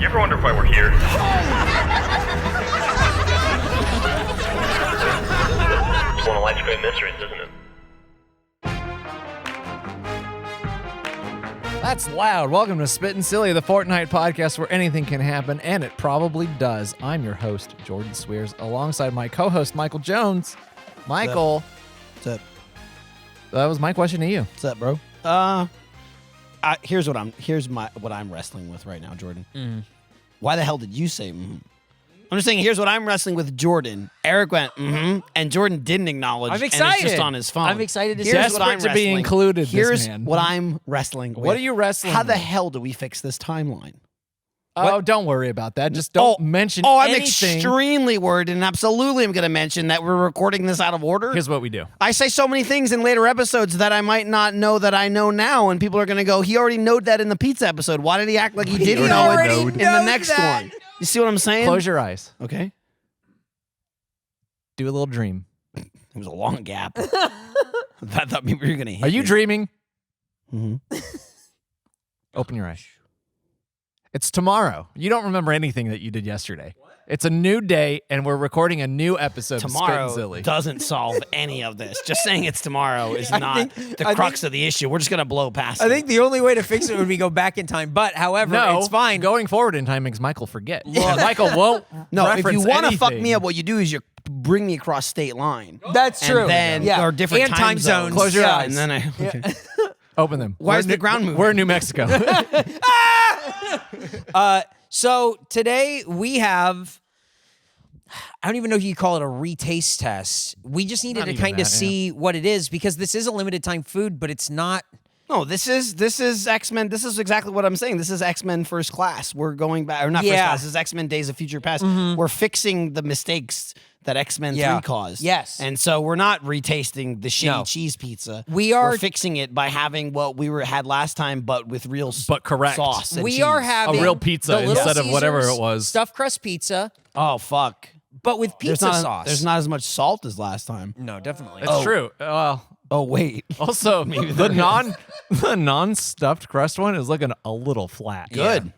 You ever wonder why we're here? It's one of life's great mysteries, isn't it? That's loud. Welcome to Spittin' Silly, the Fortnite podcast where anything can happen, and it probably does. I'm your host, Jordan Swears, alongside my co-host, Michael Jones. Michael. What's up? That was my question to you. What's up, bro? Here's what I'm wrestling with right now, Jordan. Why the hell did you say I'm just saying, here's what I'm wrestling with, Jordan. Eric went, and Jordan didn't acknowledge. I'm excited. And it's just on his phone. I'm excited to see Here's Desperate what I'm to be wrestling. included, this Here's man. what I'm wrestling with. What are you wrestling How the with? hell do we fix this timeline? Oh, don't worry about that. Just don't mention I'm anything. extremely worried, and absolutely I'm going to mention that we're recording this out of order. Here's what we do. I say so many things in later episodes that I might not know that I know now, and people are going to go, he already knowed that in the pizza episode. Why did he act like he didn't know it in the next one? You see what I'm saying? Close your eyes. Okay. Do a little dream. It was a long gap. I thought maybe you were going to hit Are you me. dreaming? Mm-hmm. Open your eyes. It's tomorrow. You don't remember anything that you did yesterday. It's a new day, and we're recording a new episode of Spittin' Tomorrow Silly. doesn't solve any of this. Just saying it's tomorrow is not the crux of the issue. We're just going to blow past I it. think the only way to fix it would be go back in time. But, however, No, it's fine. Going forward in time makes Michael forget. And Michael won't No, if reference you want to fuck anything. me up, what you do is you bring me across state line. That's true. And then or different and time zones. Close your eyes. And then I okay. Open them. Why is We're the ground moving? We're in New Mexico. So today we have, I don't even know if you call it a retaste test. We just needed Not to even kind that, of see what it is because this is a limited time food, but it's not. No, this is X-Men. This is exactly what I'm saying. This is X-Men First Class. We're going back, or not First Yeah. Class. This is X-Men Days of Future Past. We're fixing the mistakes that X-Men 3 caused. Yes. And so we're not retasting the shitty No. cheese pizza. We're fixing it by having what we had last time, but with real But correct. sauce. And We cheese. are having A real pizza the Little instead of whatever Caesars it was. Stuffed crust pizza, Oh fuck! but with pizza sauce. There's not as much salt as last time. No, definitely. It's true. Well, Oh wait. also the non-stuffed crust one is looking a little flat. Good.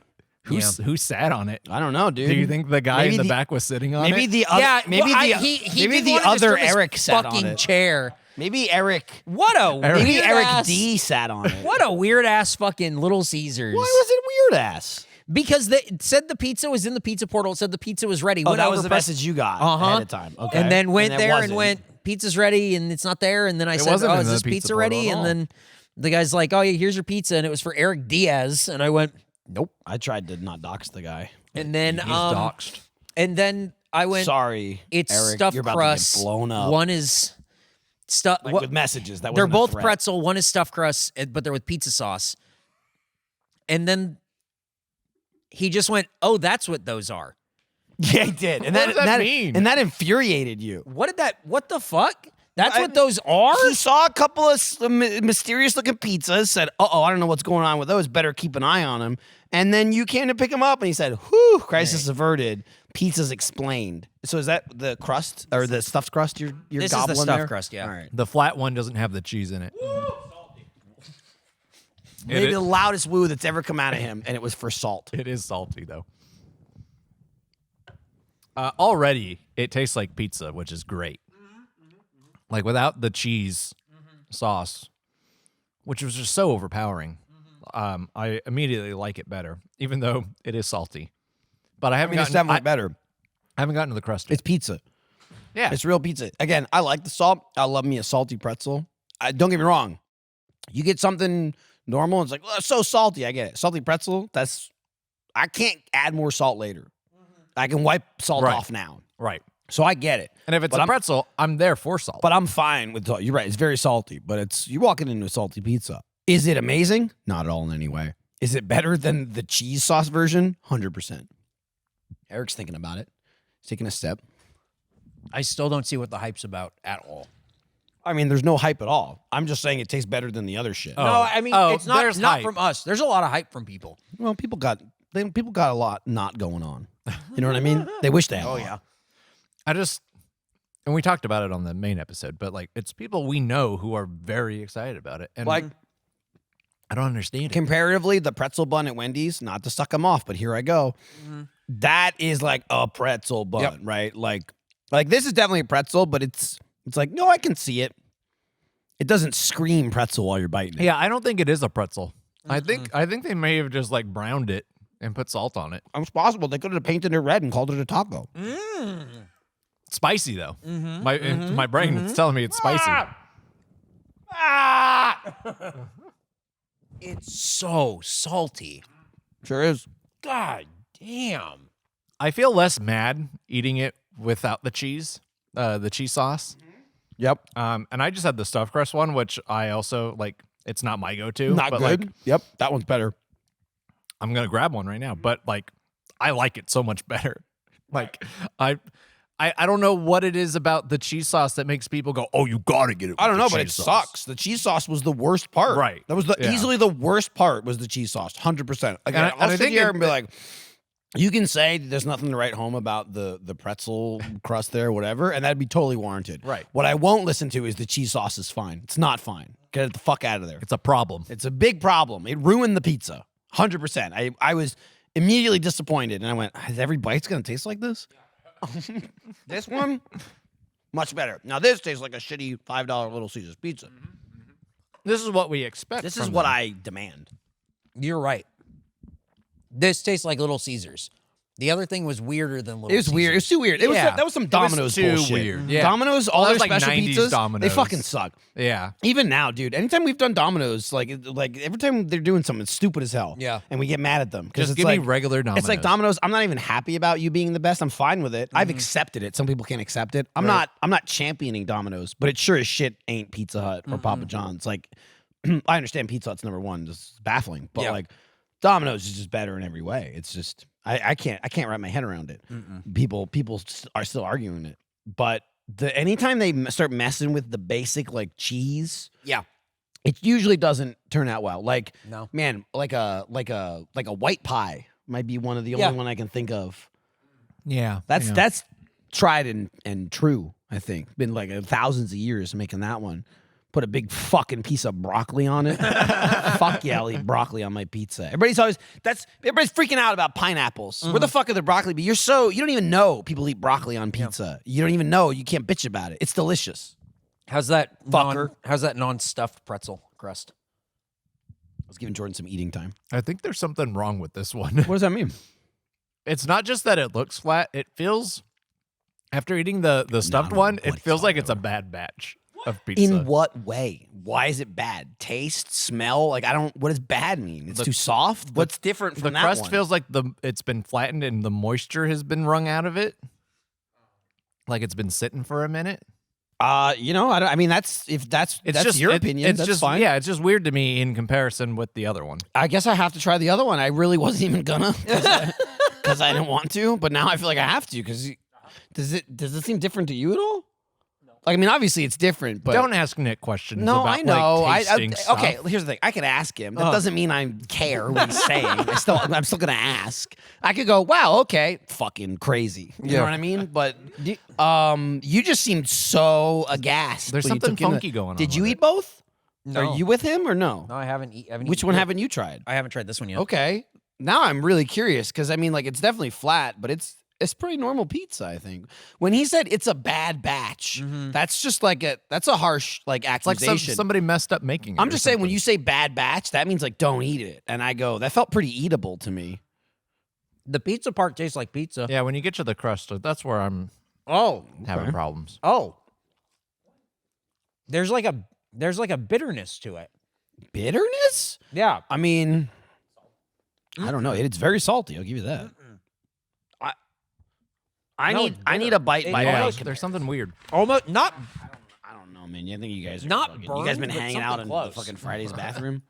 Who sat on it? I don't know, dude. Do you think the guy Maybe in the back was sitting on Maybe it? the other, Yeah, maybe well, the he maybe did the one of this other from his Eric sat fucking on it. chair. Maybe Eric. What a Maybe weird Eric ass, D sat on it. What a weird ass fucking Little Caesars. Why was it weird ass? Because it said the pizza was in the pizza portal. It said the pizza was ready. Oh, Went that over, was the pressed- message you got Uh-huh. ahead of time. Okay. And then went it there and wasn't. went, pizza's ready, and it's not there. And then I said, wasn't oh, in is the this pizza pizza portal ready? at And all. then the guy's like, oh, yeah, here's your pizza. And it was for Eric Diaz. And I went, Nope. I tried to not dox the guy. and then, He's doxed. and then I went, Sorry, it's Eric, stuffed you're about crust. to get blown up. One is stuffed. Like with messages. That They're wasn't a both threat. pretzel. One is stuffed crust, but they're with pizza sauce. And then he just went, oh, that's what those are. Yeah, he did. And What does that mean? And that infuriated you. What the fuck? That's what those are? He saw a couple of mysterious looking pizzas, said, I don't know what's going on with those. Better keep an eye on them. And then you came to pick them up and he said, whew, crisis averted. Pizza's explained. So is that the crust or the stuffed crust you're This is the gobbling stuffed there? crust, yeah. All right. The flat one doesn't have the cheese in it. Maybe the loudest woo that's ever come out of him, and it was for salt. It is salty though. Already, it tastes like pizza, which is great. Like without the cheese sauce, which was just so overpowering. I immediately like it better, even though it is salty. But I haven't It's gotten. definitely better. I haven't gotten to the crust. Yet. It's pizza. Yeah, It's real pizza. Again, I like the salt. I love me a salty pretzel. Don't get me wrong. You get something normal, it's like, it's so salty. I get it. Salty pretzel, I can't add more salt later. I can wipe salt Right. off now. right. So I get it. And if it's But a I'm- pretzel, I'm there for salt. But I'm fine with salt. You're right. It's very salty, but you're walking into a salty pizza. Is it amazing? Not at all in any way. Is it better than the cheese sauce version? 100%. Eric's thinking about it. He's taking a step. I still don't see what the hype's about at all. I mean, there's no hype at all. I'm just saying it tastes better than the other shit. Oh. No, I mean, it's there's not hype. from us. There's a lot of hype from people. Well, people got a lot not going on. You know what I mean? They wish they had. Oh, a lot. yeah. I just, and we talked about it on the main episode, but like it's people we know who are very excited about it. And Like, I don't understand it. Comparatively, the pretzel bun at Wendy's, not to suck them off, but here I go. That is like a pretzel bun, right? Like this is definitely a pretzel, but it's like, no, I can see it. It doesn't scream pretzel while you're biting it. Yeah, I don't think it is a pretzel. I think they may have just like browned it and put salt on it. It's possible. They could have painted it red and called it a taco. Spicy though. My brain is telling me it's spicy. It's so salty. Sure is. God damn. I feel less mad eating it without the cheese sauce. Yep. And I just had the stuffed crust one, which I also like. It's not my go-to. Not but good. Like, Yep. That one's better. I'm gonna grab one right now, but like, I like it so much better. Like, I don't know what it is about the cheese sauce that makes people go, "Oh, you gotta get it." I don't know, with but the it cheese sauce." sucks. The cheese sauce was the worst part. Right. That was easily the worst part was the cheese sauce. 100%. Again, I'll sit here and be like, you can say there's nothing to write home about the pretzel crust there, whatever, and that'd be totally warranted. Right. What I won't listen to is the cheese sauce is fine. It's not fine. Get it the fuck out of there. It's a problem. It's a big problem. It ruined the pizza. 100%. I was immediately disappointed, and I went, "Is every bite's gonna taste like this?" This one, much better. Now this tastes like a shitty $5 Little Caesars pizza. This is what we expect. This is from what them. I demand. You're right. This tastes like Little Caesars. The other thing was weirder than Little It was Caesars. weird. It was too weird. That was some Domino's too bullshit. weird. Yeah. Domino's, all Well, their that was like special 90s pizzas, they Domino's. fucking suck. Yeah. Even now, dude. Anytime we've done Domino's, like every time they're doing something stupid as hell. Yeah. And we get mad at them because Just it's give like me regular Domino's. It's like Domino's. I'm not even happy about you being the best. I'm fine with it. I've accepted it. Some people can't accept it. I'm not championing Domino's, but it sure as shit ain't Pizza Hut or Papa John's. Like, I understand Pizza Hut's number one. This is baffling, but like Domino's is just better in every way. It's just I can't wrap my head around it. People are still arguing it, but anytime they start messing with the basic like cheese, it usually doesn't turn out well. Like, No. man, like a white pie might be one of the only one I can think of. Yeah. That's tried and true. I think been like thousands of years making that one. Put a big fucking piece of broccoli on it. Fuck yeah, I'll eat broccoli on my pizza. Everybody's freaking out about pineapples. Where the fuck are the broccoli? But you don't even know people eat broccoli on pizza. You don't even know. You can't bitch about it. It's delicious. How's that Fucker. How's that non-stuffed pretzel crust? I was giving Jordan some eating time. I think there's something wrong with this one. What does that mean? It's not just that it looks flat. It feels, after eating the stuffed one, it feels like it's a bad batch of pizza. In what way? Why is it bad? Taste, smell? Like what does bad mean? It's too soft? What's different from The that crust one? feels like it's been flattened and the moisture has been wrung out of it. Like it's been sitting for a minute. I mean that's Just your opinion. It's that's just fine. Yeah, it's just weird to me in comparison with the other one. I guess I have to try the other one. I really wasn't even gonna because I didn't want to, but now I feel like I have to. Because does it seem different to you at all? Like, I mean, obviously it's different, but Don't ask Nick questions. no, about, I know. Like, tasting stuff. Okay, here's the thing. I could ask him. That doesn't mean I care what he's saying. I'm still gonna ask. I could go, wow, okay, fucking crazy. You know what I mean? But you just seemed so aghast. There's when you something took in funky going on Did you with eat both? No. Are you with him or no? No, I haven't. Which one haven't you tried? I haven't tried this one yet. Okay. Now I'm really curious because I mean, like, it's definitely flat, but it's pretty normal pizza, I think. When he said it's a bad batch, that's just like that's a harsh like It's like accusation. somebody messed up making it. I'm or just saying when something. you say bad batch, that means like don't eat it. And I go, that felt pretty eatable to me. The pizza part tastes like pizza. Yeah, when you get to the crust, that's where I'm Oh. having problems. Oh. There's like a bitterness to it. Bitterness? Yeah. I mean, I don't know. It's very salty. I'll give you that. I No, need it's I need bitter. a bite by Yeah, bite. there's something weird. Almost not. I don't know, man. I think you guys are Not fucking, you guys been burned, but hanging out in something the close. fucking Friday's bathroom.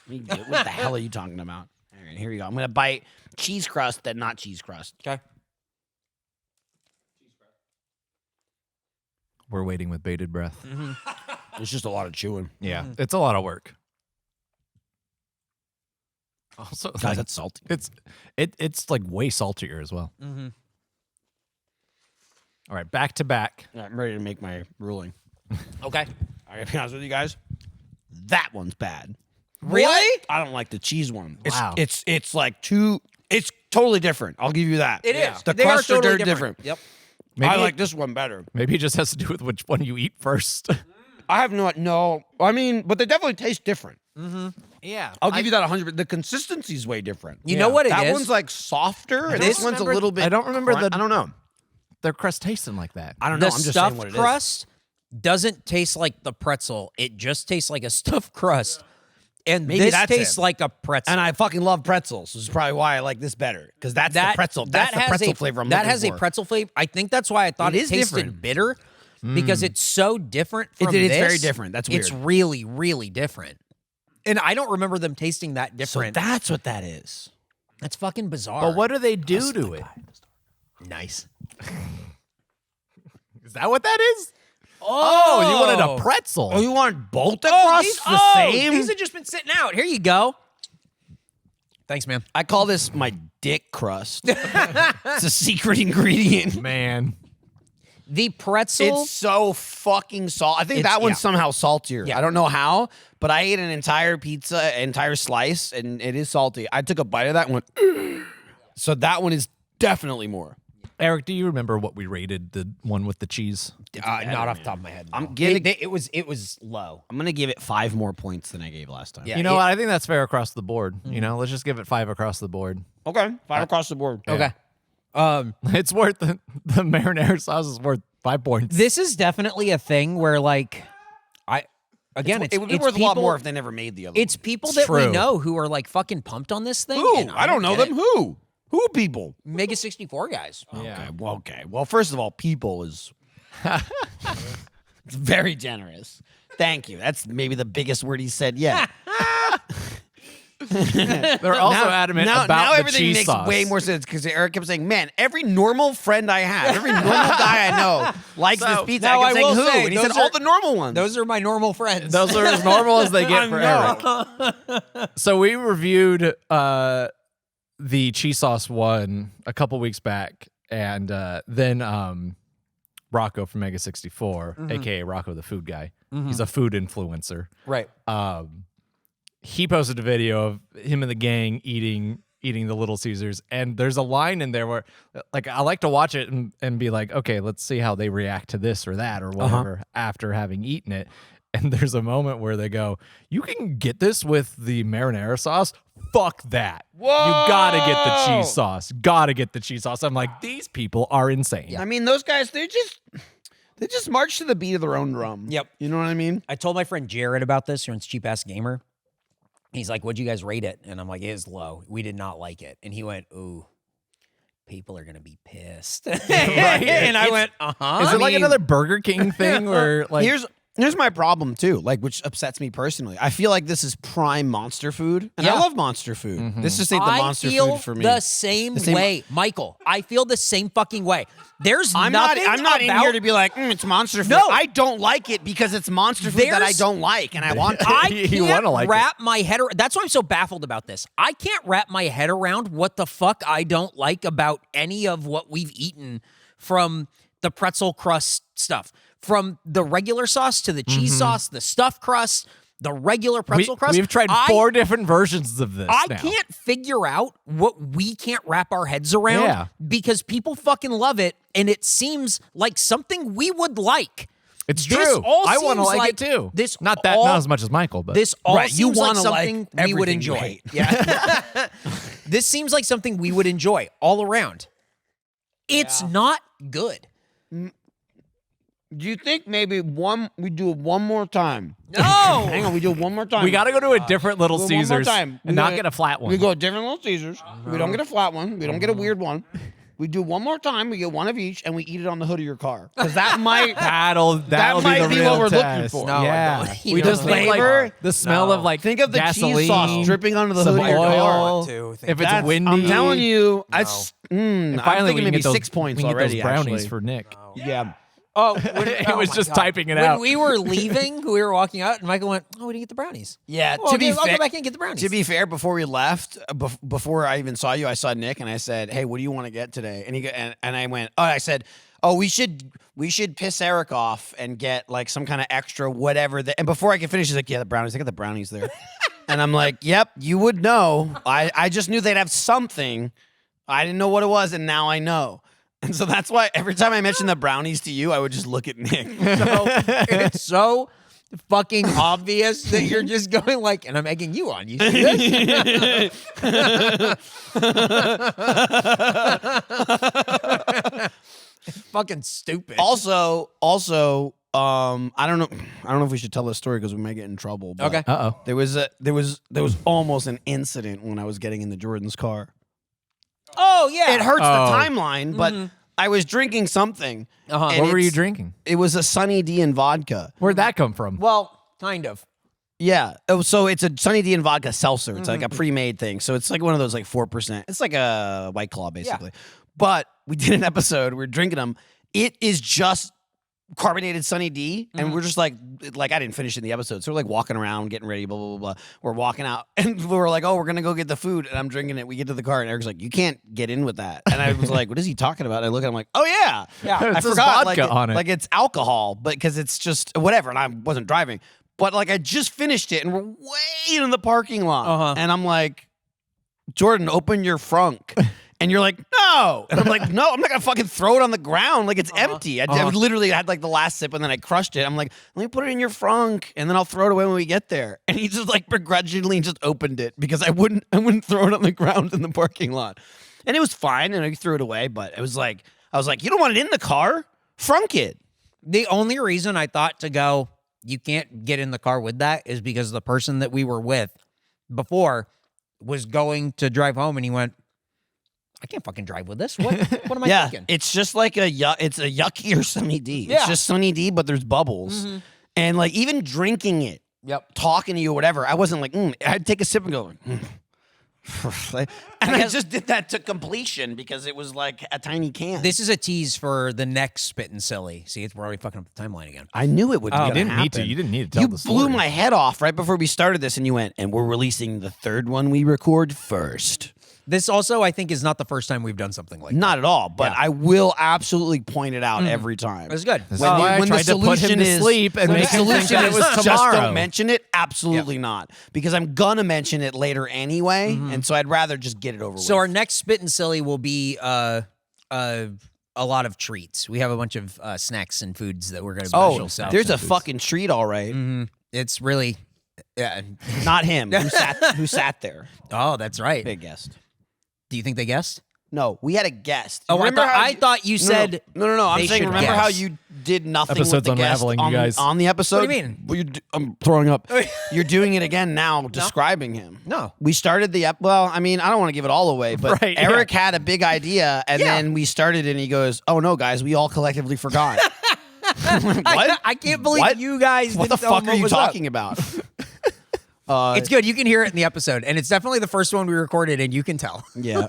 What the hell are you talking about? All right, here we go. I'm gonna bite cheese crust that not cheese crust. Okay. We're waiting with bated breath. It's just a lot of chewing. Yeah, it's a lot of work. Also, Guys, like, that's salty. it's like way saltier as well. All right, back to back. All right, I'm ready to make my ruling. Okay. I gotta be honest with you guys. That one's bad. Really? I don't like the cheese one. Wow. It's like too. It's totally different. I'll give you that. It is. The They are crusts are totally different. Yep. Maybe I like this one better. Maybe it just has to do with which one you eat first. I have no. I mean, but they definitely taste different. Yeah. I'll give you that 100. The consistency's way different. You know what it is? That one's like softer, and This- this one's a little bit. I don't remember I don't know. Their crust tasting like that. I don't know. The I'm just saying stuffed what it is. crust doesn't taste like the pretzel. It just tastes like a stuffed crust. And Maybe this that's tastes it. like a pretzel. And I fucking love pretzels. This is probably why I like this better because that's the pretzel. That's the has pretzel a, flavor. I'm that looking has for. a pretzel flavor. I think that's why I thought It it is tasted different. bitter because it's so different from It's this. very different. That's It's weird. really, really different. And I don't remember them tasting that So different. that's what that is. That's fucking bizarre. But what do they do to it? Nice. Is that what that is? Oh, you wanted a pretzel. Oh, you want both the crusts the same? These have just been sitting out. Here you go. Thanks, man. I call this my dick crust. It's a secret ingredient. Man. The pretzel. It's so fucking salt. I think It's- that one's yeah. somehow saltier. Yeah. I don't know how, but I ate an entire pizza, entire slice, and it is salty. I took a bite of that and went, so that one is definitely more. Eric, do you remember what we rated the one with the cheese? not off the top of my head. I'm giving. It was low. I'm gonna give it 5 more points than I gave last time. Yeah. You know what? I think that's fair across the board. You know, let's just give it 5 across the board. Okay. 5 across the board. Okay. It's worth the marinara sauce is worth 5 points. This is definitely a thing where, like, It would be worth a lot more if they never made the other. It's people that we true. know who are like fucking pumped on this thing. Who? and I don't know get them. it. Who? Who people? Mega 64 guys. Yeah. Okay. Well, first of all, people is it's very generous. Thank you. That's maybe the biggest word he said yet. They're also adamant now about the everything cheese makes sauce. way more sense because Eric kept saying, "Man, every normal friend I have, every normal guy I know likes this pizza." now I kept I saying will who, say, and he said those all are- the normal ones. Those are my normal friends. Those are as normal as they get I for know. Eric. So we reviewed the cheese sauce one a couple weeks back, and then Rocco from Mega 64, aka Rocco the food guy. He's a food influencer. right. He posted a video of him and the gang eating the Little Caesars, and there's a line in there where, like, I like to watch it and be like, okay, let's see how they react to this or that or whatever after having eaten it. And there's a moment where they go, "You can get this with the marinara sauce. Fuck that. Whoa! You gotta get the cheese sauce. Gotta get the cheese sauce." I'm like, these people are insane. I mean, those guys, they just march to the beat of their own drum. Yep. You know what I mean? I told my friend Jared about this, who runs Cheap Ass Gamer. He's like, "What'd you guys rate it?" And I'm like, "It is low. We did not like it." And he went, "Ooh, people are gonna be pissed." And I went, "Uh-huh." Is it like mean- another Burger King thing where, like, Here's my problem too, like, which upsets me personally. I feel like this is prime monster food, and Yeah. I love monster food. This just ain't the monster I feel food for me. the same The same- way, Michael. I feel the same fucking way. There's I'm not nothing in about here to be like, it's monster food. No. I don't like it because it's monster food that I There's- don't like, and I want to. I You can't wanna like it. wrap my head around. That's why I'm so baffled about this. I can't wrap my head around what the fuck I don't like about any of what we've eaten, from the pretzel crust stuff, from the regular sauce to the cheese sauce, the stuffed crust, the regular pretzel crust. We've tried 4 different versions of this I now. can't figure out what we can't wrap our heads around Yeah. because people fucking love it, and it seems like something we would like. It's This true. all I want to seems like it too. This not all- as much as Michael, but This all Right, you seems like wanna like something we would everything you enjoy. hate. Yeah. This seems like something we would enjoy all around. It's not good. Do you think maybe we do it one more time? No. Hang on, we do it one more time. we got to go to a different Little Go one more Caesars time. and not get a flat one. We go different Little Caesars. We don't get a flat one. We don't get a weird one. We do one more time. We get one of each, and we eat it on the hood of your car because that might. That'll might be the be real what we're looking test. for. No, I yeah, don't. we No, just no, think no. like the smell of like Think of the gasoline, cheese sauce dripping onto the some hood of your oil. car. If it's windy, I'm telling you, And I'm finally thinking we can maybe get those, 6 points we can get already. those brownies actually. for Nick. Yeah. Oh, It was just typing it when out. we were leaving, we were walking out, and Michael went, "Oh, we didn't get the brownies." Yeah, Well, to be I'll fair, go back and get the brownies. To be fair, before we left, before I even saw you, I saw Nick and I said, "Hey, what do you want to get today?" And and I went, "Oh, I said, oh, we should piss Eric off and get like some kind of extra whatever." And before I could finish, he's like, "Yeah, the brownies. I got the brownies there." And I'm like, yep, you would know. I just knew they'd have something. I didn't know what it was, and now I know. And so that's why every time I mention the brownies to you, I would just look at Nick. So it's so fucking obvious that you're just going like, and I'm egging you on. You see this? Fucking stupid. Also, I don't know if we should tell this story because we might get in trouble. But Okay. Uh-oh. There was almost an incident when I was getting into Jordan's car. Oh yeah. It hurts Oh. the timeline, but I was drinking something. Uh-huh. and What were you it's- drinking? It was a Sunny D and vodka. Where'd that come from? Well, kind of. Yeah. Oh, so it's a Sunny D and vodka seltzer. It's like a pre-made thing. So it's like one of those like 4%. It's like a White Claw basically. But we did an episode. We were drinking them. It is just carbonated Sunny D, and we're just like I didn't finish in the episode, so we're like walking around, getting ready, blah blah blah blah. We're walking out, and we were like, "Oh, we're gonna go get the food," and I'm drinking it. We get to the car, and Eric's like, "You can't get in with that," and I was like, "What is he talking about?" And I look at him like, "Oh yeah, Yeah. I It says forgot vodka on it. like it's alcohol, but because it's just whatever." And I wasn't driving, but like I just finished it, and we're way in the parking lot, and I'm like, "Jordan, open your frunk." And you're like, no. And I'm like, no, I'm not going to fucking throw it on the ground. Like, it's empty. I literally had like the last sip and then I crushed it. I'm like, let me put it in your frunk and then I'll throw it away when we get there. And he just like begrudgingly just opened it because I wouldn't throw it on the ground in the parking lot. And it was fine. And I threw it away. But it was like, I was like, you don't want it in the car? Frunk it. The only reason I thought to go, you can't get in the car with that is because the person that we were with before was going to drive home and he went, I can't fucking drive with this. What am I thinking? It's just like it's a yuckier Sunny D. Yeah. It's just Sunny D, but there's bubbles. And like even drinking it, Yep. talking to you or whatever, I wasn't like, I'd take a sip and go, and I just did that to completion because it was like a tiny can. This is a tease for the next Spittin' Silly. See, we're already fucking up the timeline again. I knew it would. You gonna didn't need to. happen. You didn't need to tell You the story. blew my head off right before we started this, and you went, and we're releasing the third one we record first. This also, I think, is not the first time we've done something like that. Not at all, but Yeah. I will absolutely point it out every time. It's good. That's why I tried to put him to sleep and when make the him think solution that it is was just tomorrow. don't mention it. Absolutely not, because I'm gonna mention it later anyway, and so I'd rather just get it over So with. our next Spittin' Silly will be a lot of treats. We have a bunch of snacks and foods that we're going to Oh, sell. there's a fucking treat, all right. It's really, yeah. Not him. Who sat there? Oh, that's right. Big guest. Do you think they guessed? No, we had a guest. Oh, Remember how I thought you said no. I'm they saying, should remember how guess. you did nothing Episode's with the guest unraveling, you guys. on the episode? What do you mean? Well, I'm throwing up. You're doing it again now, describing him. No. We started the well, I mean, I don't want to give it all away, but Right, Eric had a big idea, and then we started it, and he goes, "Oh no, guys, we all collectively forgot." What? I can't believe What? you guys. What the didn't tell fuck him are you was up. talking about? It's good. You can hear it in the episode, and it's definitely the first one we recorded, and you can tell. Yeah.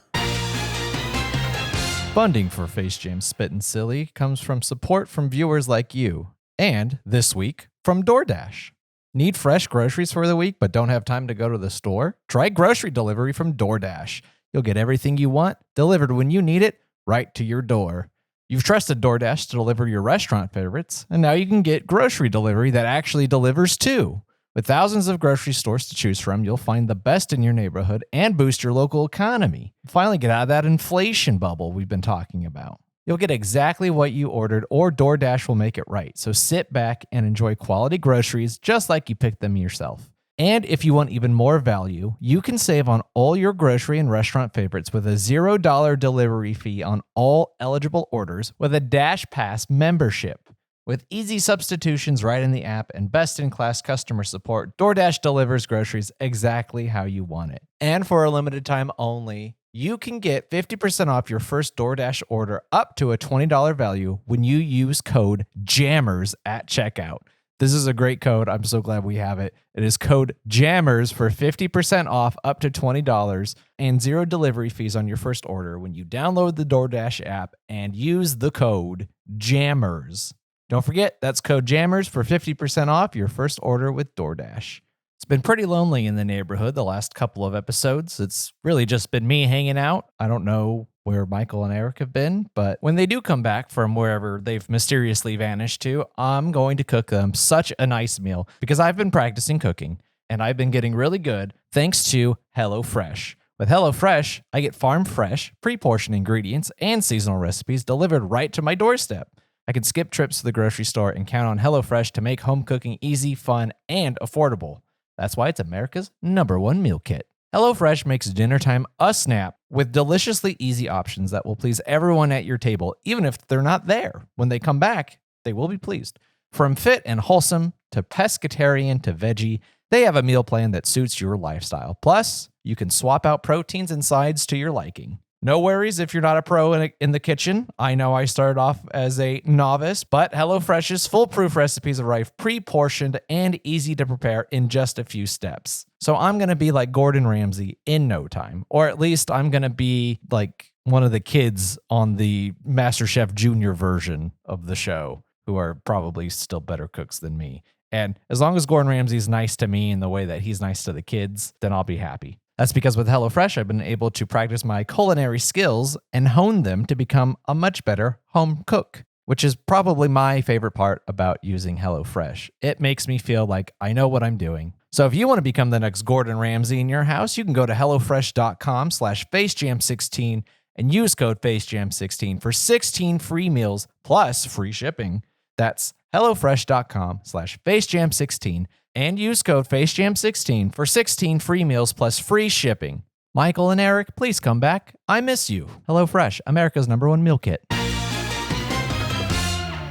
Funding for Face Jam Spittin' Silly comes from support from viewers like you. And this week, from DoorDash. Need fresh groceries for the week but don't have time to go to the store? Try grocery delivery from DoorDash. You'll get everything you want delivered when you need it right to your door. You've trusted DoorDash to deliver your restaurant favorites, and now you can get grocery delivery that actually delivers too. With thousands of grocery stores to choose from, you'll find the best in your neighborhood and boost your local economy. Finally get out of that inflation bubble we've been talking about. You'll get exactly what you ordered, or DoorDash will make it right. So sit back and enjoy quality groceries just like you picked them yourself. And if you want even more value, you can save on all your grocery and restaurant favorites with a $0 delivery fee on all eligible orders with a Dash Pass membership. With easy substitutions right in the app and best-in-class customer support, DoorDash delivers groceries exactly how you want it. And for a limited time only, you can get 50% off your first DoorDash order up to a $20 value when you use code JAMMERS at checkout. This is a great code. I'm so glad we have it. It is code JAMMERS for 50% off up to $20 and zero delivery fees on your first order when you download the DoorDash app and use the code JAMMERS. Don't forget, that's code JAMMERS for 50% off your first order with DoorDash. It's been pretty lonely in the neighborhood the last couple of episodes. It's really just been me hanging out. I don't know where Michael and Eric have been, but when they do come back from wherever they've mysteriously vanished to, I'm going to cook them such a nice meal because I've been practicing cooking. and I've been getting really good thanks to HelloFresh. With HelloFresh, I get farm-fresh, pre-portioned ingredients and seasonal recipes delivered right to my doorstep. I can skip trips to the grocery store and count on HelloFresh to make home cooking easy, fun, and affordable. That's why it's America's #1 meal kit. HelloFresh makes dinner time a snap with deliciously easy options that will please everyone at your table, even if they're not there. When they come back, they will be pleased. From fit and wholesome to pescatarian to veggie, they have a meal plan that suits your lifestyle. Plus, you can swap out proteins and sides to your liking. No worries if you're not a pro in the kitchen. I know I started off as a novice, but HelloFresh's foolproof recipes arrive pre-portioned and easy to prepare in just a few steps. So I'm going to be like Gordon Ramsay in no time, or at least I'm going to be like one of the kids on the MasterChef Junior version of the show who are probably still better cooks than me. And as long as Gordon Ramsay's nice to me in the way that he's nice to the kids, then I'll be happy. That's because with HelloFresh, I've been able to practice my culinary skills and hone them to become a much better home cook, which is probably my favorite part about using HelloFresh. It makes me feel like I know what I'm doing. So if you want to become the next Gordon Ramsay in your house, you can go to HelloFresh.com/FaceJam16 and use code FaceJam16 for 16 free meals plus free shipping. That's HelloFresh.com/FaceJam16 and use code FaceJam16 for 16 free meals plus free shipping. Michael and Eric, please come back. I miss you. HelloFresh, America's #1 meal kit.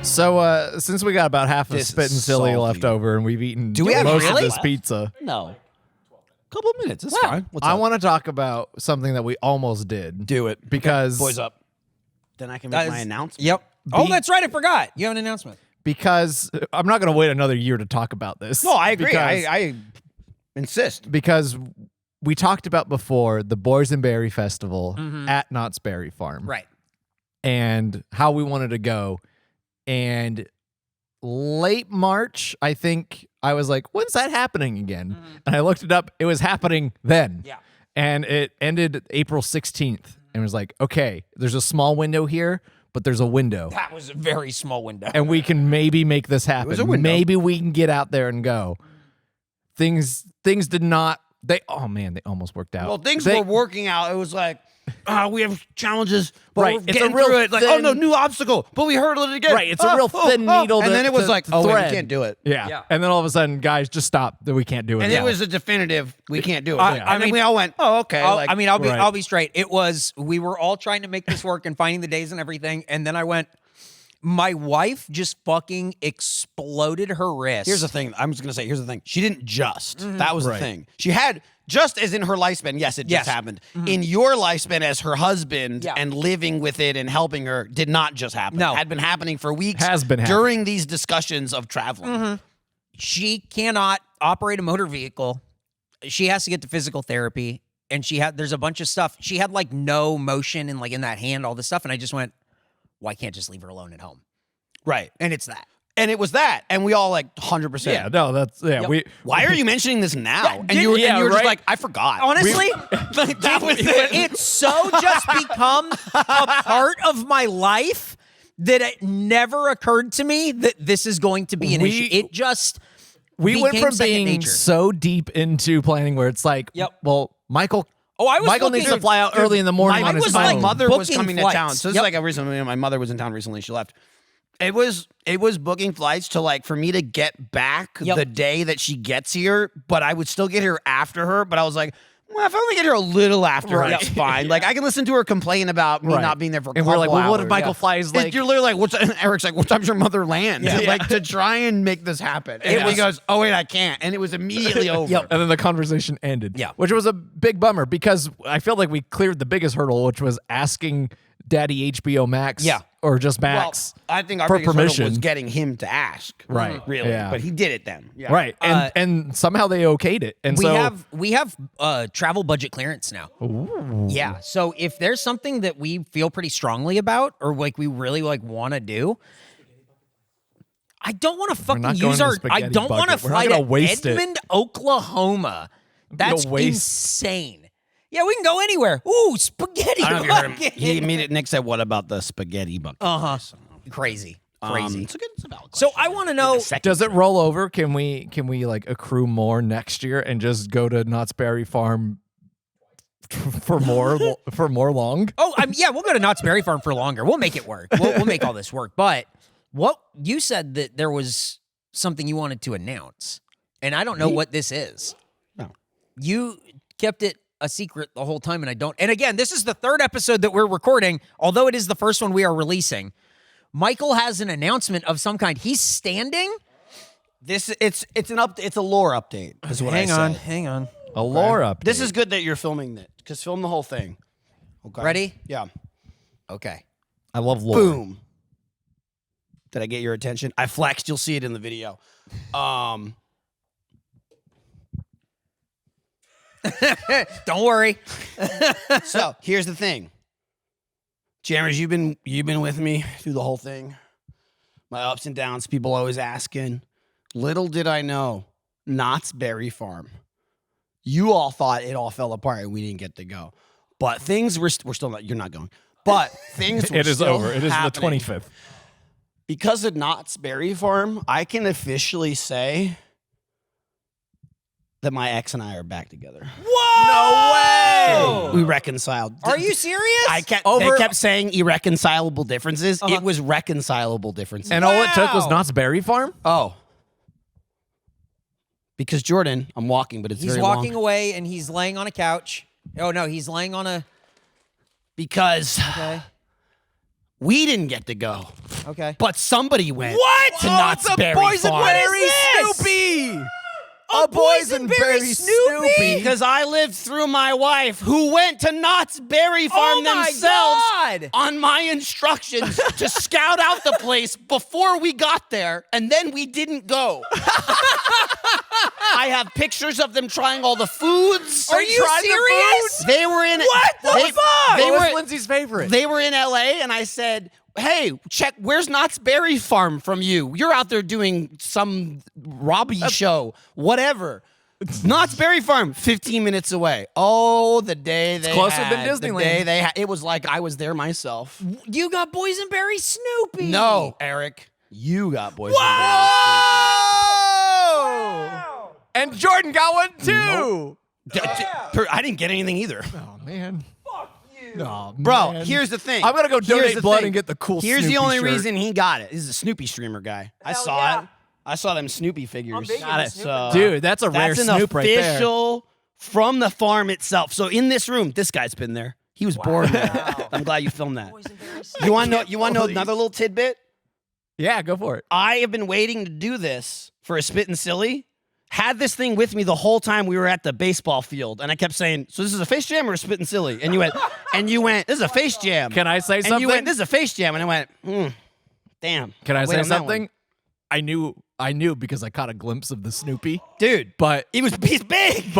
So, since we got about half of This Spittin' is Silly salty. left over and we've eaten Do we have most really? of this pizza, No. Couple of minutes. It's Well, fine. What's I up? want to talk about something that we almost did. do it. Because Boys up. Then I can That make my is- announcement. Yep. Oh, that's right. I forgot. You have an announcement. Because I'm not going to wait another year to talk about this. No, I agree. Because, I insist. because we talked about before the Boysenberry Festival at Knott's Berry Farm. Right. And how we wanted to go. And late March, I think I was like, when's that happening again? And I looked it up. It was happening then. Yeah. And it ended April 16th. And was like, okay, there's a small window here, but there's a window. That was a very small window. And we can maybe make this happen. was a window. Maybe we can get out there and go. Things did not. They almost worked out. Well, things They- were working out. It was like, we have challenges, but Right. we're It's a getting real through it. Like, thin- no, new obstacle, but we hurdled it again. Right, it's a real thin needle And to- then it was to like, oh, wait, we thread. can't do it. Yeah. Yeah. And then all of a sudden, guys, just stop. That we can't do it. And now. it was a definitive, we can't do it. I And then mean- we all went, oh, okay. I'll Right. I'll be straight. It was, we were all trying to make this work and finding the days and everything. And then I went, my wife just fucking exploded her wrist. Here's the thing. I'm just going to say, here's the thing. She didn't just. That was Right. the thing. She had, just as in her lifespan, yes, it just Yes. happened. In your lifespan as her husband Yeah. and living with it and helping her did not just happen. No. Had been happening for weeks. Has been happening. during these discussions of traveling. She cannot operate a motor vehicle. She has to get to physical therapy. And there's a bunch of stuff. She had like no motion and like in that hand, all this stuff. And I just went, well, I can't just leave her alone at home. Right. And it's that. And it was that. And we all like 100%. Yeah, no, that's Yep. Why are you mentioning this now? Yeah, and you were, yeah, and you were just right. like, I forgot. Honestly, Like, that was it. it's so just become a part of my life that it never occurred to me that this is going to be an We- issue. It just we went became from second being nature. so deep into planning where it's like, Yep. well, Michael I was Michael looking- needs to fly out early in the morning My, on his was my phone. mother was Booking coming to flights. town. So this Yep. is like a recently. My mother was in town recently. She left. It was booking flights to like for me to get back Yep. the day that she gets here, but I would still get here after her. But I was like, well, if I only get here a little after her, Right. it's fine. Like I can listen to her complain about me Right. not being there for a And couple we're like, well, what if hours. Michael flies like You're literally like, Eric's like, what time's your mother land? Like to try and make this happen. And he goes, oh wait, I can't. And it was immediately over. And then the conversation ended. Yeah. Which was a big bummer because I feel like we cleared the biggest hurdle, which was asking Daddy HBO Max Yeah. or just Well, Max. I think our for biggest hurdle permission. was getting him to ask. Right. Really. Yeah. But he did it then. Yeah. Right. And somehow they okayed it. And we have travel budget clearance now. Yeah. So if there's something that we feel pretty strongly about or like we really like want to do, I don't want to fucking not going use to the our. I spaghetti don't want to bucket. We're not fly gonna to waste it. Edmond, Oklahoma. That's waste. insane. Yeah, we can go anywhere. Ooh, spaghetti I don't know if you heard him. bucket. He immediately, Nick said, what about the spaghetti bucket? Uh-huh. Crazy. Crazy. It's a valid So question. I want to know. Does it roll over? Can we like accrue more next year and just go to Knott's Berry Farm for more long? Oh, yeah, we'll go to Knott's Berry Farm for longer. We'll make it work. We'll make all this work. But what you said that there was something you wanted to announce, and I don't know what this is. No. You kept it a secret the whole time, and I don't. And again, this is the third episode that we're recording, although it is the first one we are releasing. Michael has an announcement of some kind. He's standing. It's a lore update. Is what I said. Hang on. A lore update. This is good that you're filming it because film the whole thing. Okay. Ready? Yeah. Okay. I love lore. Boom. Did I get your attention? I flexed. You'll see it in the video. Don't worry. So here's the thing, Jammers. You've been with me through the whole thing. My ups and downs. People always asking. Little did I know, Knott's Berry Farm. You all thought it all fell apart and we didn't get to go, but things we're still not. You're not going, but things. Were It is still over. It is happening. the 25th. Because of Knott's Berry Farm, I can officially say that my ex and I are back together. Whoa! We reconciled. Are you serious? They kept saying irreconcilable differences. It was reconcilable differences. And all it took was Wow. Knott's Berry Farm? oh. Because Jordan, I'm walking, but it's He's very walking long. away and he's laying on a couch. Oh no, he's laying on a. Because Okay. we didn't get to go, Okay. but somebody went. What? To Knott's Berry Farm. What is this? Snoopy! A boysenberry Snoopy? Because I lived through my wife, who went to Knott's Berry Farm Oh my themselves God. on my instructions to scout out the place before we got there, and then we didn't go. I have pictures of them trying all the foods. Are you serious? They were in. What the they, fuck? They What was were. Lindsay's favorite? They were in LA, and I said, "Hey, check. Where's Knott's Berry Farm from you? You're out there doing some Robbie show, whatever." Knott's Berry Farm, 15 minutes away. Oh, the day they closer had, than Disneyland. The day they had, it was like I was there myself. You got boysenberry Snoopy. No, Eric, you got boys. Oh! And Jordan got one too. I didn't get anything either. Oh man. Oh, Bro, man. here's the thing. I'm gonna go Here's donate the blood thing. and get the cool Here's Snoopy the only shirt. reason he got it. This is a Snoopy streamer guy. I saw it. I saw them Snoopy figures. big Got into it. Snoopy. So Dude, that's a rare that's an Snoop right there. official from the farm itself. So in this room, this guy's been there. He was born there. I'm glad you filmed that. You want to know? You want to know another little tidbit? Yeah, go for it. I have been waiting to do this for a Spittin' Silly. Had this thing with me the whole time we were at the baseball field, and I kept saying, "So this is a face jam or a Spittin' Silly?" And you went, "This is a face jam." Can I say And something? you went, "This is a face jam," and I went, "Damn." Can I Wait say on that something? one. I knew because I caught a glimpse of the Snoopy. Dude? But He's big.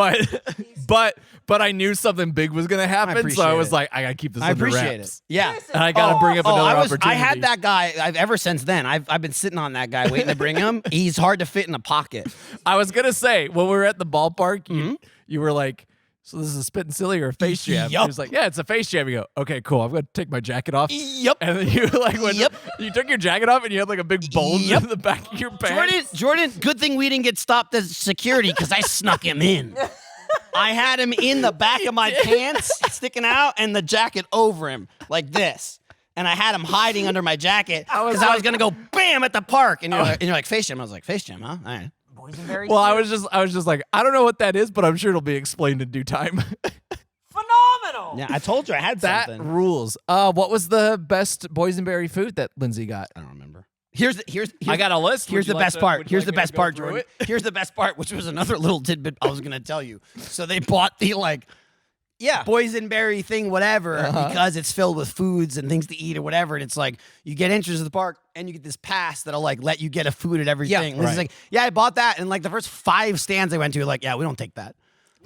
but I knew something big was gonna happen, so I appreciate was it. like, I gotta keep this I under appreciate wraps. it. Yeah. And I gotta bring up another opportunity. I had that guy. Ever since then, I've been sitting on that guy waiting to bring him. He's hard to fit in a pocket. I was gonna say when we were at the ballpark, Mm-hmm. you were like, "So this is a Spittin' Silly or a face jam?" Yup. He was like, "Yeah, it's a face jam." You go, "Okay, cool. I'm gonna take my jacket off." Yep. And then you like when Yep. you took your jacket off and you had like a big bulge Yep. in the back of your pants. Jordan, good thing we didn't get stopped as security because I snuck him in. I had him in the back of my pants, sticking out, and the jacket over him like this. And I had him hiding under my jacket because I was gonna go bam at the park. And you're like, face jam. I was like, face jam, huh? All right. Boysenberry Well, I Snoopy. was just like, I don't know what that is, but I'm sure it'll be explained in due time. Phenomenal. Yeah, I told you I had That something. rules. What was the best boysenberry food that Lindsay got? I don't remember. Here's I got a list. Here's Would you the like best to- part. would you Here's like the me to best go part, through Jordan. it? Here's the best part, which was another little tidbit I was gonna tell you. So they bought the Yeah. boysenberry thing, whatever, because it's filled with foods and things to eat or whatever. And it's like you get entrance to the park and you get this pass that'll like let you get a food at everything. Yeah, This is like, yeah, I bought that. And like the first 5 stands I went to, like, yeah, we don't take that.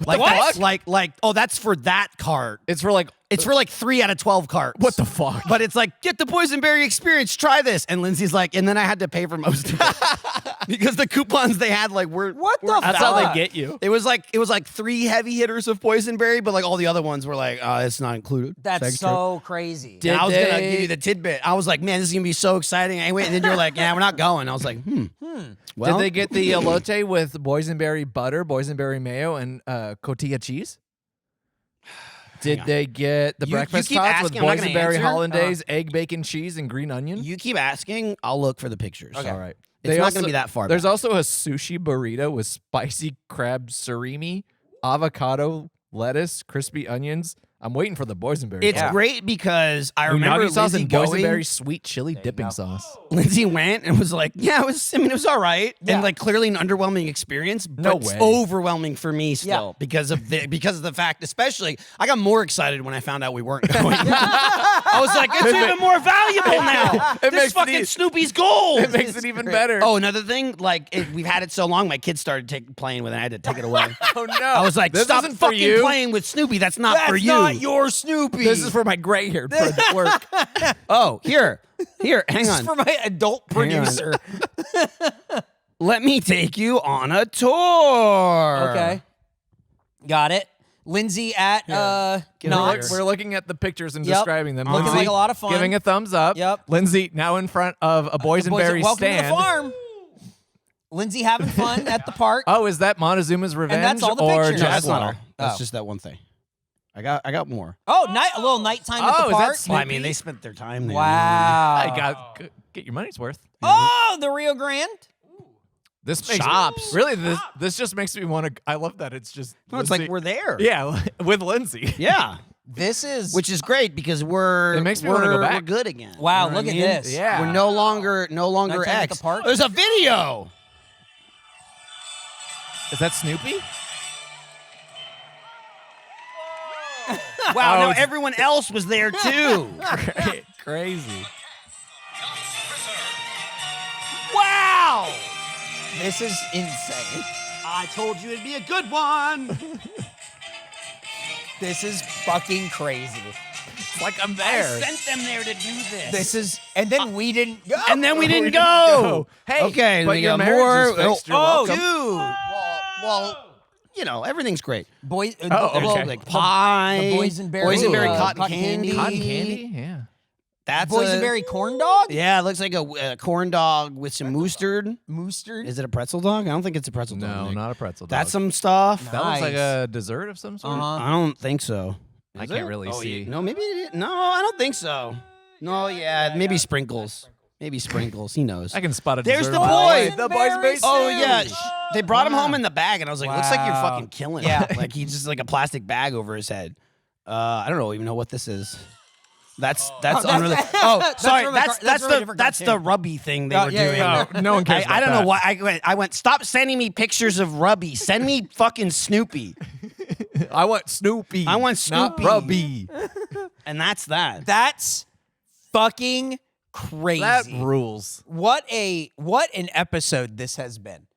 Like, the that's, fuck? like, oh, that's for that cart. It's for like, It's for like 3 out of 12 carts. what the fuck? But it's like, get the boysenberry experience, try this. And Lindsay's like, and then I had to pay for most of it. because the coupons they had like were What the That's how fuck? they get you. It was like 3 heavy hitters of boysenberry, but like all the other ones were like, it's not included. That's Extra. so crazy. And I was gonna they- give you the tidbit. I was like, man, this is gonna be so exciting. Anyway, and then you're like, yeah, we're not going. I was like, Well, Did they get the elote with boysenberry butter, boysenberry mayo, and cotija cheese? Did they get the You breakfast keep tots with asking, I'm not gonna boysenberry answer. hollandaise, egg, bacon, cheese, and green onion? You keep asking. I'll look for the pictures. All right. It's not gonna be that far. There's back. also a sushi burrito with spicy crab surimi, avocado, lettuce, crispy onions. I'm waiting for the boysenberry. It's part. great because I remember Unagi sauce Lindsay and going. boysenberry sweet chili dipping sauce. Lindsay went and was like, "Yeah, it was. I mean, it was all right, Yeah. and like clearly an underwhelming experience, but No it's way. overwhelming for me still Yeah. because of the fact. Especially, I got more excited when I found out we weren't going. I was like, it's even more valuable now. It This makes it fucking e- Snoopy's gold. It makes it even better. Oh, another thing, like we've had it so long, my kids started playing with it. I had to take it away. Oh, no. I was like, this stop isn't for fucking you. playing with Snoopy. That's not for you. not your Snoopy. This is for my gray-haired friends at work. Oh, here, hang This on. is for my adult Hang on. producer. Let me take you on a tour. Okay. Got it. Lindsay at Get Knott. over We're looking at the pictures and Yep. describing them. Looking Lindsay like a lot of fun. Giving a thumbs up. Yep. Lindsay now in front of a boysenberry Welcome stand. to the farm. Lindsay having fun at the park. Oh, is that Montezuma's Revenge that's all the or pictures. No, that's not all. Jaguar? That's Oh. just that one thing. I got more. Oh, a little nighttime at Oh, the is that park. Snoopy? Well, I mean, they spent their time there. Wow. I got get your money's worth. Oh, the Rio Grande. This makes Shops. Really, this just makes me want to. I love that it's just. No, it's Lindsay- like we're there. yeah, with Lindsay. Yeah. This is Which is great because It makes me wanna go back. We're good again. Wow, You know look what at I mean? this. Yeah. We're no longer Nighttime at X. the park? There's a video. Is that Snoopy? Wow, Oh, no, it's- everyone else was there too. Crazy. Wow. This is insane. I told you it'd be a good one. This is fucking crazy. It's like I'm I there. sent them there to do this. This is, and then we didn't go. and then we didn't go. go. Hey, okay, but we your got marriage is more. fixed. You're Oh, welcome. dude. Well, you know, everything's great. Boys, okay. Like pie, the boysenberry, boysenberry uh, cotton cotton candy. candy. Cotton candy? Yeah. That's boysenberry corn dog. Yeah, it looks like a corn dog with some mustard. Mustard. Is it a pretzel dog? I don't think it's a pretzel dog. No, Nick. not a pretzel. That's dog. some stuff. That looks like Nice. a dessert of some sort. Uh-huh. I don't think so. I Is can't it? really Oh, see. No, maybe it is. No, I don't think so. No, yeah, maybe sprinkles. Maybe sprinkles. He knows. I can spot a There's dessert. the on boy. way. The Boysenberry boysenberry. Oh Dude. yeah, they brought him home in the bag, and I was like, "Looks like you're Wow. fucking killing Yeah. it." Like he's just like a plastic bag over his head. I don't even know what this is. That's unrelated. Oh, sorry. from a car- that's from a different That's the cartoon. rubby thing they Oh, were yeah, doing. yeah, No, no one cares. I about don't know that. why I went. Stop sending me pictures of Rubby. Send me fucking Snoopy, I want Snoopy. I want not Snoopy. Rubby. and that's that. That's fucking crazy. That rules. What an episode this has been.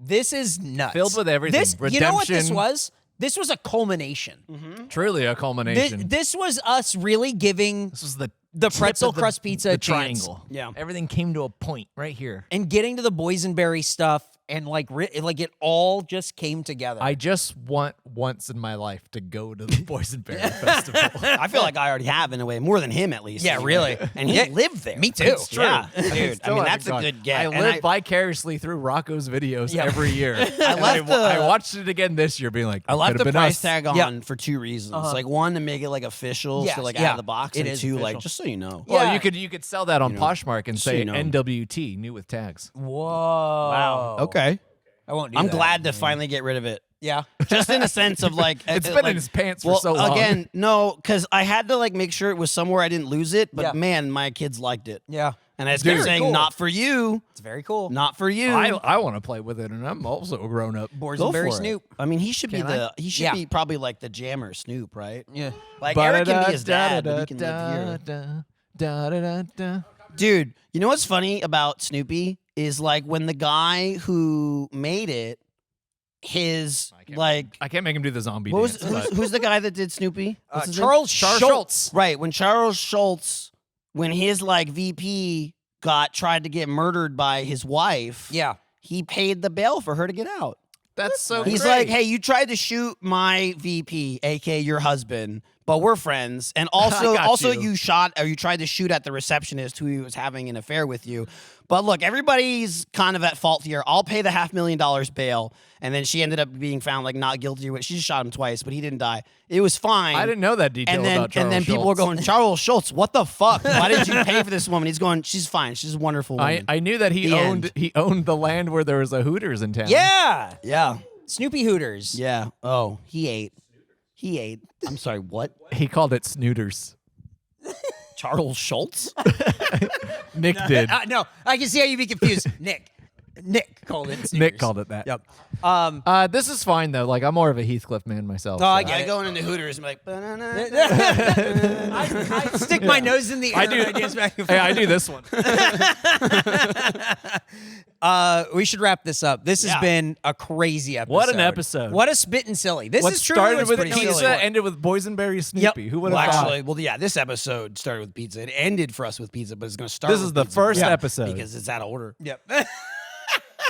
This is nuts. Filled with everything. This, you know what this Redemption. was? This was a culmination. Truly a culmination. This was us really giving This was the the tip pretzel of crust pizza the a chance. triangle. Yeah. Everything came to a point right here. And getting to the boysenberry stuff and like it all just came together. I just want once in my life to go to the Boysenberry Festival. I feel like I already have in a way, more than him at least. Yeah, really. And he Yeah, lived there. me too. It's True. Yeah, dude. I Still mean, haven't that's a gone. good get. I And live vicariously through Rocco's videos Yeah. every year. And left the- I watched it again this year, being like, I left could've the been price us. tag on Yeah. for two reasons. Like one, to make it like official, Yes, so like yeah. out of the box, It and is two, like official. just so you know. Well, Yeah. you could sell that on know, Poshmark and so say you know. NWT, new with tags. Whoa. Wow. Okay. I won't do I'm that. glad to finally get rid of it. Yeah. Just in a sense of like It's been like, in his pants for well, so long. again, no, because I had to like make sure it was somewhere I didn't lose it. But Yeah. man, my kids liked it, Yeah. and I just kept Very saying, cool. "Not for you, It's very cool. not for you." I want to play with it, and I'm also a grown up. Go Boysenberry for Snoop. it. I mean, he should be Can I? he should Yeah. be probably like the jammer Snoop, right? Yeah. Like Eric can be his dad, but he can live here. Dude, you know what's funny about Snoopy is like when the guy who made it, his like I can't make him do the zombie what was dance. but- who's the guy that did Snoopy? What's his name? Charles Charles Schultz. Right, when Charles Schultz, when his like VP tried to get murdered by his wife. Yeah. he paid the bail for her to get out. That's so He's great. like, hey, you tried to shoot my VP, aka your husband, but we're friends. And also, got you. you shot or you tried to shoot at the receptionist who he was having an affair with you. But look, everybody's kind of at fault here. I'll pay the $500,000 bail. And then she ended up being found like not guilty. She just shot him twice, but he didn't die. It was fine. I didn't know that detail And then, about Charles and then people were Schultz. going, Charles Schultz, what the fuck? Why did you pay for this woman? He's going, she's fine. She's a wonderful woman. I knew that The end. he owned the land where there was a Hooters in town. Yeah. Yeah. Snoopy Hooters. Yeah. Oh, he ate. I'm sorry, what? He called it Snooters. Charles Schultz? Nick did. No, I can see how you'd be confused. Nick called it. Nick called it that. Yep. This is fine though. Like I'm more of a Heathcliff man myself. Oh, I so- get I it. go into Hooters and be like, "Ba-na-na." I stick my nose in the air. I do. ideas back and Hey, forth. I do this one. We should wrap this up. This has been a crazy episode. What an episode. What a Spittin' Silly. This What is true. started It's with pretty pizza, silly. ended with boysenberry Snoopy. Who would Well, have thought? actually, this episode started with pizza. It ended for us with pizza, but it's going to start This with is the pizza. first episode. Because it's out of order. Yep.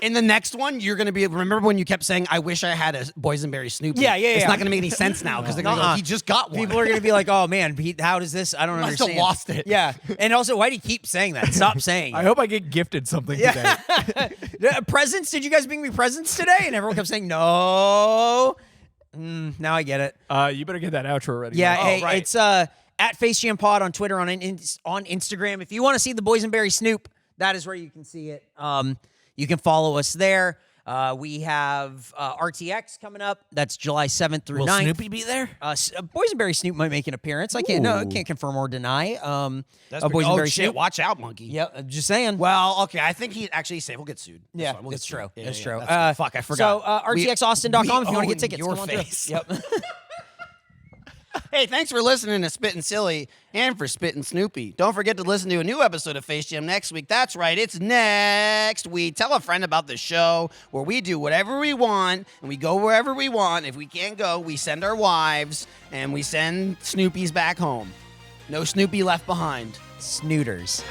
In the next one, you're going to be, remember when you kept saying, I wish I had a boysenberry Snoopy? Yeah. It's not going to make any sense now because they're going to go, he just got one. People are going to be like, oh, man, Pete, how does this? I don't Must have understand. lost it. Yeah. And also, why do you keep saying that? Stop saying I it. hope I get gifted something today. Presents? Did you guys bring me presents today? And everyone kept saying, no. Now I get it. You better get that outro ready. Yeah, Mike. hey, right. it's at FaceJamPod on Twitter, on Instagram. If you want to see the Boysenberry Snoop, that is where you can see it. You can follow us there. We have RTX coming up. That's July 7th through Will 9th. Snoopy be there? Boysenberry Snoop might make an appearance. I can't confirm or deny. That's Boysenberry oh, shit, Snoop. watch out, monkey. Yep, I'm just saying. Well, okay, I think he's actually safe. We'll get sued. That's Yeah, fine, we'll that's get sued. true. Yeah, That's yeah, true. that's good. Fuck, I forgot. So, RTXAustin.com if you want to own get tickets. your Come on through. face. Yep. Hey, thanks for listening to Spittin' Silly and for Spittin' Snoopy. Don't forget to listen to a new episode of Face Jam next week. That's right, it's next week. Tell a friend about the show where we do whatever we want and we go wherever we want. If we can't go, we send our wives and we send Snoopies back home. No Snoopy left behind. Snooters.